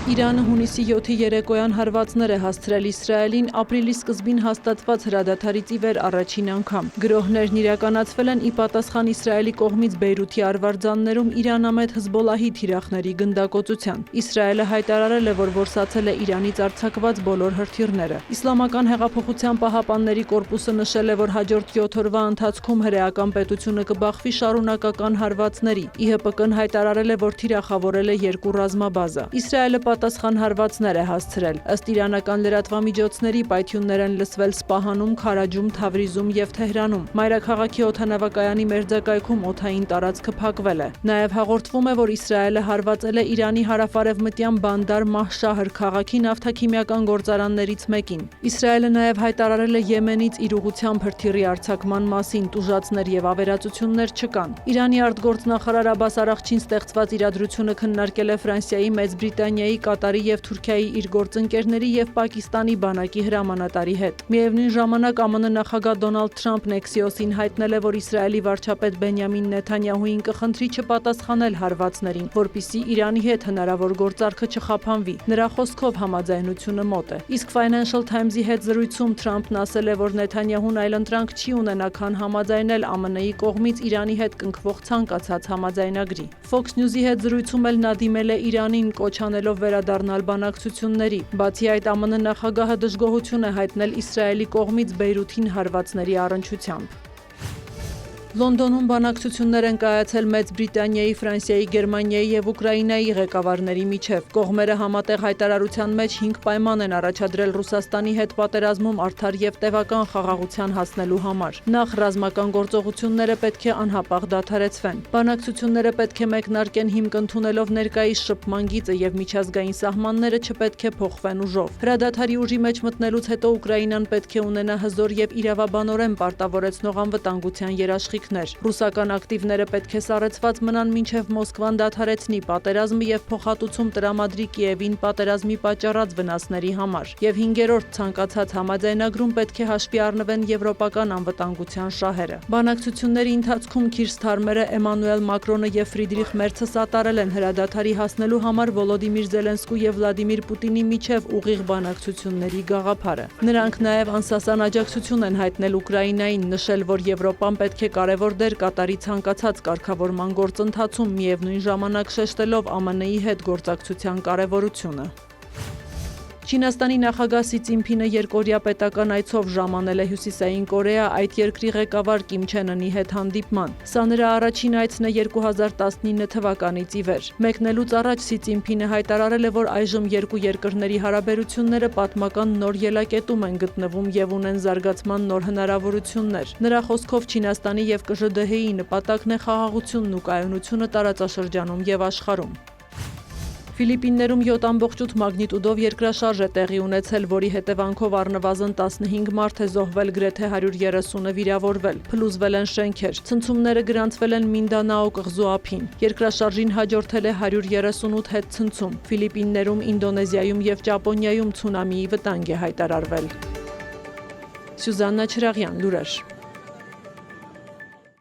Իրանը հունիսի 7-ի երեկոյան հարվածներ է հասցրել Իսրայելին ապրիլի սկզբին հաստատված հրադադարից ի վեր առաջին անգամ։ Գրոհներն իրականացվել են ի պատասխան Իսրայելի կողմից Բեյրութի արվարձաններում իրանամետ Հզբոլահի թիրախների գնդակոծության։ Իսրայելը հայտարարել է, որ որսացել է Իրանից արձակված բոլոր հրթիռները։ Իսլամական հեղափոխության պահապանների կորպուսը նշել է, որ հաջորդ 7 օրվա ընթացքում հրեական պետությունը կբախվի շարունակական հարվածների։ ԻՀՊԿ-ն հայտարարել է, որ թիրախավորել է 2 ռազմաբազա։ Իսրայելը պատասխան հարվածներ է հասցրել։ Ըստ իրանական լրատվամիջոցների պայթյուններ են լսվել Սպահանում, Քարաջում, Թավրիզում եւ Թեհրանում։ Մայրաքաղաքի օդանավակայանի մերձակայքում օդային տարածքը փակվել է։ Նաեւ հաղորդվում է, որ Իսրայելը հարվածել է Իրանի հարավարևմտյան Բանդար Մահշահր քաղաքի նավթաքիմիական գործարաններից մեկին։ Իսրայելը նաեւ հայտարարել է Եմենից իր ուղղությամբ հրթիռի արձակման մասին, տուժածներ եւ ավերածություններ չկան։ Իրանի արտգործնախարար Աբբաս Արաղչին ստեղծված իրադրությունը քննարկել է Ֆրանսիայի, Մեծ Բրիտանիայի, Կատարի եւ Թուրքիայի իր գործընկերների եւ Պակիստանի բանակի հրամանատարի հետ։ Միևնույն ժամանակ ԱՄՆ նախագահ Դոնալդ Թրամփն Էքսիոսին հայտնել է, որ Իսրայելի վարչապետ Բենյամին Նեթանյահուին կխնդրի չպատասխանել հարվածներին, որպեսզի Իրանի հետ հնարավոր գործարքը չխափանվի։ Նրա խոսքով համաձայնությունը մոտ է։ Իսկ Financial Times-ի հետ զրույցում Թրամփն ասել է, որ Նեթանյահուն այլընտրանք չի ունենա, քան համաձայնել ԱՄՆ-ի կողմից Իրանի հետ կնքվող ցանկացած համաձայնագրի։ Fox News-ի հետ զրույցում էլ նա դիմել է Իրանին, կոչ անելով վերադառնալ բանակցությունների։ Բացի այդ, ԱՄՆ նախագահը դժգոհություն է հայտնել Իսրայելի կողմից Բեյրութին հարվածների առնչությամբ։ Լոնդոնում բանակցություններ են կայացել Մեծ Բրիտանիայի, Ֆրանսիայի, Գերմանիայի եւ Ուկրաինայի ղեկավարների միջև։ Կողմերը համատեղ հայտարարության մեջ 5 պայման են առաջադրել Ռուսաստանի հետ պատերազմում արդար եւ տևական խաղաղության հասնելու համար։ Նախ ռազմական գործողությունները պետք է անհապաղ դադարեցվեն։ Բանակցությունները պետք է մեկնարկեն հիմք ընդունելով ներկայիս շփման գիծը եւ միջազգային սահմանները չպետք է փոխվեն ուժով։ Հրադադարի ուժի մեջ մտնելուց հետո Ուկրաինան պետք է ունենա հզոր եւ իրավաբանորեն պարտավորեցնող անվտանգության երաշխիք։ Ռուսական ակտիվները պետք է սառեցված մնան մինչև Մոսկվան դադարեցնի պատերազմը եւ փոխհատուցում տրամադրի Կիևին պատերազմի պատճառած վնասների համար։ Եվ 5-րդ ցանկացած համաձայնագրում պետք է հաշվի առնվեն եվրոպական անվտանգության շահերը։ Բանակցությունների ընթացքում Քիր Սթարմերը, Էմանուել Մակրոնը եւ Ֆրիդրիխ Մերցը սատարել են հրադադարի հասնելու համար Վոլոդիմիր Զելենսկու եւ Վլադիմիր Պուտինի միջև ուղիղ բանակցությունների գաղափարը։ Նրանք նաեւ անսասան աջակցություն են հայտնել Ուկրաինային, նշել, որ Եվրոպան պետք է կարևոր դեր կատարի ցանկացած կարգավորման գործընթացում, միևնույն ժամանակ շեշտելով ԱՄՆ-ի հետ գործակցության կարևորությունը։ Չինաստանի նախագահ Սի Ցինփինը երկօրյա պետական այցով ժամանել է Հյուսիսային Կորեա այդ երկրի ղեկավար Կիմ Չեն Ընի հետ հանդիպման։ Սա նրա առաջին այցն է 2019 թվականից ի վեր։ Մեկնելուց առաջ Սի Ցինփինը հայտարարել է, որ այժմ երկու երկրների հարաբերությունները պատմական նոր ելակետում են գտնվում եւ ունեն զարգացման նոր հնարավորություններ։ Նրա խոսքով Չինաստանի եւ ԿԺԴՀ-ի նպատակն է խաղաղությունն ու կայունությունը տարածաշրջանում եւ աշխարհում։ Ֆիլիպիններում 7.8 մագնիտուդով երկրաշարժ է տեղի ունեցել, որի հետևանքով առնվազն 15 մարդ է զոհվել, գրեթե 130-ը վիրավորվել, փլուզվել են շենքեր, ցնցումները գրանցվել են Մինդանաո կղզու ափին։ Երկրաշարժին հաջորդել է 138 հետ ցնցում։ Ֆիլիպիններում, Ինդոնեզիայում եւ Ճապոնիայում ցունամիի վտանգ է հայտարարվել։ Սյուզաննա Չրաղյան, լուրեր։